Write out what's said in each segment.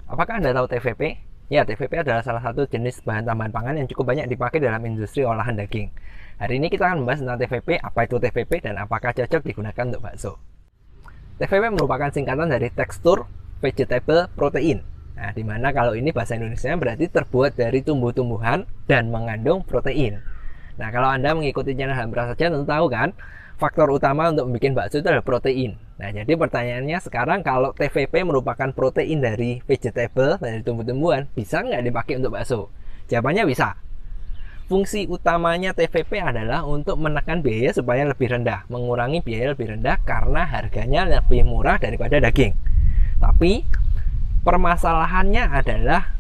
Apakah Anda tahu TVP? Ya, TVP adalah salah satu jenis bahan tambahan pangan yang cukup banyak dipakai dalam industri olahan daging. Hari ini kita akan membahas tentang TVP, apa itu TVP, dan apakah cocok digunakan untuk bakso. TVP merupakan singkatan dari tekstur vegetable protein. Nah, dimana kalau ini bahasa Indonesia berarti terbuat dari tumbuh-tumbuhan dan mengandung protein. Nah, kalau Anda mengikuti channel Hamra saja tentu tahu kan, faktor utama untuk membuat bakso itu adalah protein. Nah, jadi pertanyaannya sekarang, kalau TVP merupakan protein dari vegetable, dari tumbuh-tumbuhan, bisa nggak dipakai untuk bakso? Jawabannya bisa. Fungsi utamanya TVP adalah untuk menekan biaya supaya lebih rendah, mengurangi biaya lebih rendah karena harganya lebih murah daripada daging. Tapi permasalahannya adalah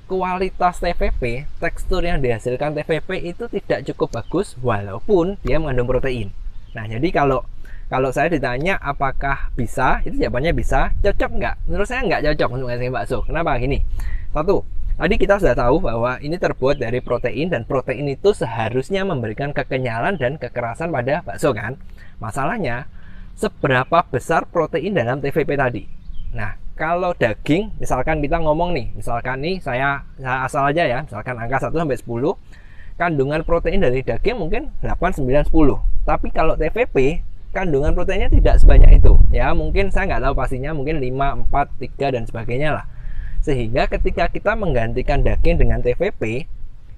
kualitas TVP, tekstur yang dihasilkan TVP itu tidak cukup bagus walaupun dia mengandung protein. Nah, jadi kalau saya ditanya apakah bisa, itu jawabannya bisa. Cocok nggak? Menurut saya nggak cocok untuk ngasih bakso. Kenapa? Gini, satu, tadi kita sudah tahu bahwa ini terbuat dari protein, dan protein itu seharusnya memberikan kekenyalan dan kekerasan pada bakso kan. Masalahnya, seberapa besar protein dalam TVP tadi? Nah, kalau daging, misalkan kita ngomong nih, misalkan nih saya asal aja ya, misalkan angka 1-10, kandungan protein dari daging mungkin 8, 9, 10. Tapi kalau TVP, kandungan proteinnya tidak sebanyak itu. Ya, mungkin saya nggak tahu pastinya, mungkin 5, 4, 3, dan sebagainya lah. Sehingga ketika kita menggantikan daging dengan TVP,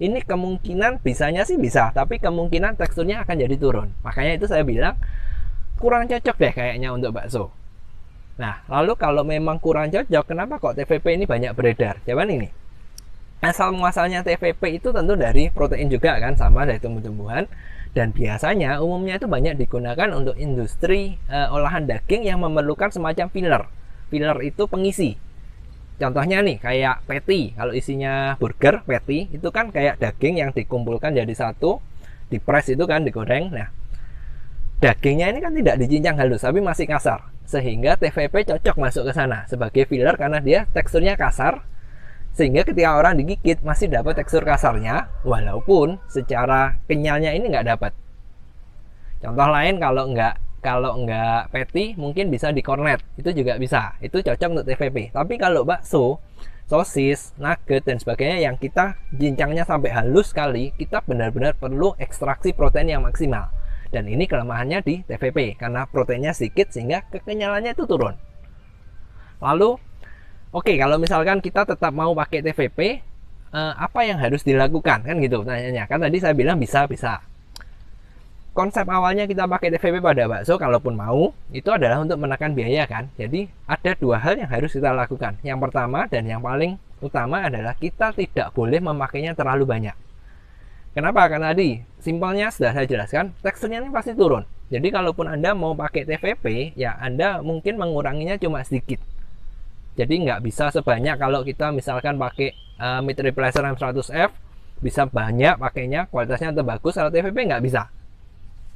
ini kemungkinan bisanya sih bisa, tapi kemungkinan teksturnya akan jadi turun. Makanya itu saya bilang, kurang cocok deh kayaknya untuk bakso. Nah, lalu kalau memang kurang cocok, kenapa kok TVP ini banyak beredar? Jawaban ini, asal muasalnya TVP itu tentu dari protein juga kan, sama dari tumbuh-tumbuhan, dan biasanya umumnya itu banyak digunakan untuk industri olahan daging yang memerlukan semacam filler. Filler itu pengisi. Contohnya nih, kayak patty, kalau isinya burger patty itu kan kayak daging yang dikumpulkan jadi satu, dipres itu kan, digoreng. Nah, dagingnya ini kan tidak dicincang halus, tapi masih kasar, sehingga TVP cocok masuk ke sana sebagai filler karena dia teksturnya kasar, sehingga ketika orang digigit masih dapat tekstur kasarnya, walaupun secara kenyalnya ini nggak dapat. Contoh lain, kalau nggak patty mungkin bisa di cornet, itu juga bisa, itu cocok untuk TVP. Tapi kalau bakso, sosis, nugget, dan sebagainya yang kita cincangnya sampai halus sekali, kita benar-benar perlu ekstraksi protein yang maksimal. Dan ini kelemahannya di TVP, karena proteinnya sedikit sehingga kekenyalannya itu turun. Lalu, oke, kalau misalkan kita tetap mau pakai TVP, apa yang harus dilakukan? Kan gitu tanyanya. Kan tadi saya bilang bisa. Konsep awalnya kita pakai TVP pada bakso, kalaupun mau, itu adalah untuk menekan biaya kan. Jadi, ada dua hal yang harus kita lakukan. Yang pertama dan yang paling utama adalah kita tidak boleh memakainya terlalu banyak. Kenapa? Karena tadi simpelnya sudah saya jelaskan, teksturnya ini pasti turun. Jadi kalaupun Anda mau pakai TVP, ya Anda mungkin menguranginya cuma sedikit. Jadi nggak bisa sebanyak kalau kita misalkan pakai meat replacer M100F, bisa banyak pakainya, kualitasnya tetap bagus. Kalau TVP nggak bisa.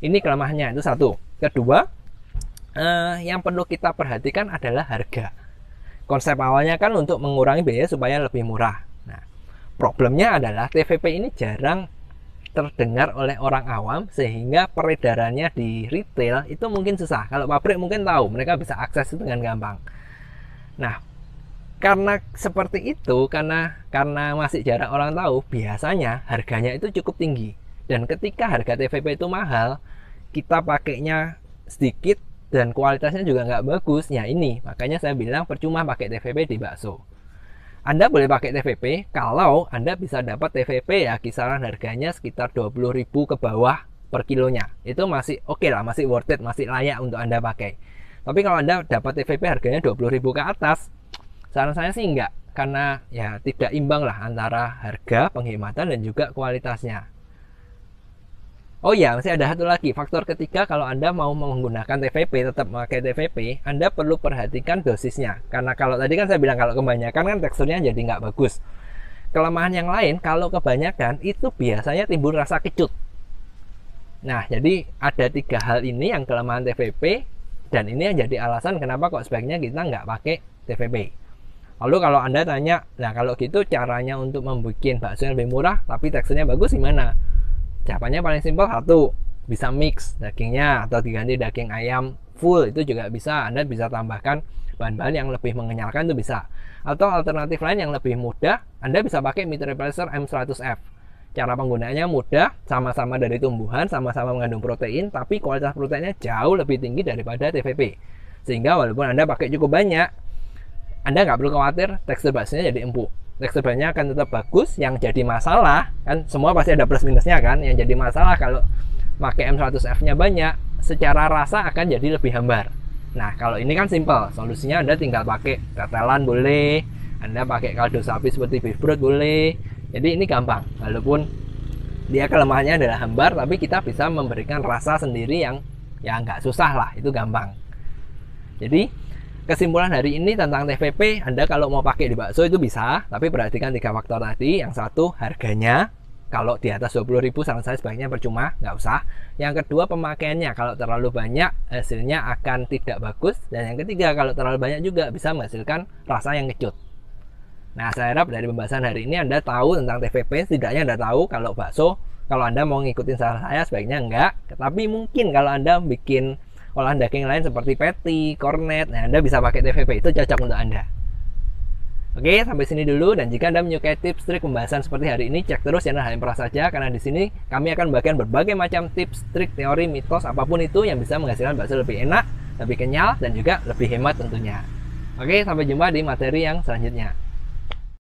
Ini kelemahannya, itu satu. Kedua, yang perlu kita perhatikan adalah harga. Konsep awalnya kan untuk mengurangi biaya supaya lebih murah. Nah, problemnya adalah TVP ini jarang terdengar oleh orang awam, sehingga peredarannya di retail itu mungkin susah. Kalau pabrik mungkin tahu, mereka bisa akses itu dengan gampang. Nah, karena seperti itu, karena masih jarang orang tahu, biasanya harganya itu cukup tinggi. Dan ketika harga TVP itu mahal, kita pakainya sedikit dan kualitasnya juga nggak bagus. Ya ini, makanya saya bilang percuma pakai TVP di bakso. Anda boleh pakai TVP kalau Anda bisa dapat TVP ya kisaran harganya sekitar 20.000 ke bawah per kilonya. Itu masih oke lah, masih worth it, masih layak untuk Anda pakai. Tapi kalau Anda dapat TVP harganya 20.000 ke atas, saran saya sih enggak, karena ya tidak imbang lah antara harga, penghematan, dan juga kualitasnya. Oh ya, masih ada satu lagi, faktor ketiga. Kalau Anda mau menggunakan TVP, tetap memakai TVP, Anda perlu perhatikan dosisnya. Karena kalau tadi kan saya bilang, kalau kebanyakan kan teksturnya jadi nggak bagus. Kelemahan yang lain, kalau kebanyakan itu biasanya timbul rasa kecut. Nah, jadi ada tiga hal ini yang kelemahan TVP, dan ini yang jadi alasan kenapa kok sebaiknya kita nggak pakai TVP. Lalu kalau Anda tanya, nah kalau gitu caranya untuk membuat bakso yang lebih murah tapi teksturnya bagus gimana? Jawabannya paling simpel, satu, bisa mix dagingnya atau diganti daging ayam full, itu juga bisa. Anda bisa tambahkan bahan-bahan yang lebih mengenyalkan itu bisa. Atau alternatif lain yang lebih mudah, Anda bisa pakai meat replacer M100F. Cara penggunaannya mudah, sama-sama dari tumbuhan, sama-sama mengandung protein, tapi kualitas proteinnya jauh lebih tinggi daripada TVP. Sehingga walaupun Anda pakai cukup banyak, Anda nggak perlu khawatir tekstur baksonya jadi empuk. Tekstur baksonya akan tetap bagus. Yang jadi masalah, kan semua pasti ada plus minusnya kan, yang jadi masalah kalau pakai M100F-nya banyak, secara rasa akan jadi lebih hambar. Nah, kalau ini kan simple, solusinya Anda tinggal pakai tetelan boleh, Anda pakai kaldu sapi seperti beef broth boleh. Jadi ini gampang, walaupun dia kelemahannya adalah hambar, tapi kita bisa memberikan rasa sendiri yang ya nggak susah lah, itu gampang. Jadi kesimpulan hari ini tentang TVP, Anda kalau mau pakai di bakso itu bisa, tapi perhatikan 3 faktor tadi. Yang satu, harganya. Kalau di atas 20.000 saran saya sebaiknya percuma, nggak usah. Yang kedua, pemakaiannya. Kalau terlalu banyak, hasilnya akan tidak bagus. Dan yang ketiga, kalau terlalu banyak juga bisa menghasilkan rasa yang kecut. Nah, saya harap dari pembahasan hari ini Anda tahu tentang TVP. Setidaknya Anda tahu kalau bakso, kalau Anda mau ngikutin saran saya sebaiknya enggak. Tapi mungkin kalau Anda bikin olahan daging lain seperti patty, cornet, nah Anda bisa pakai TVP, itu cocok untuk Anda. Oke, sampai sini dulu. Dan jika Anda menyukai tips trik pembahasan seperti hari ini, cek terus channel HM Pra saja, karena di sini kami akan membagikan berbagai macam tips, trik, teori, mitos, apapun itu yang bisa menghasilkan bakso lebih enak, lebih kenyal, dan juga lebih hemat tentunya. Oke, sampai jumpa di materi yang selanjutnya.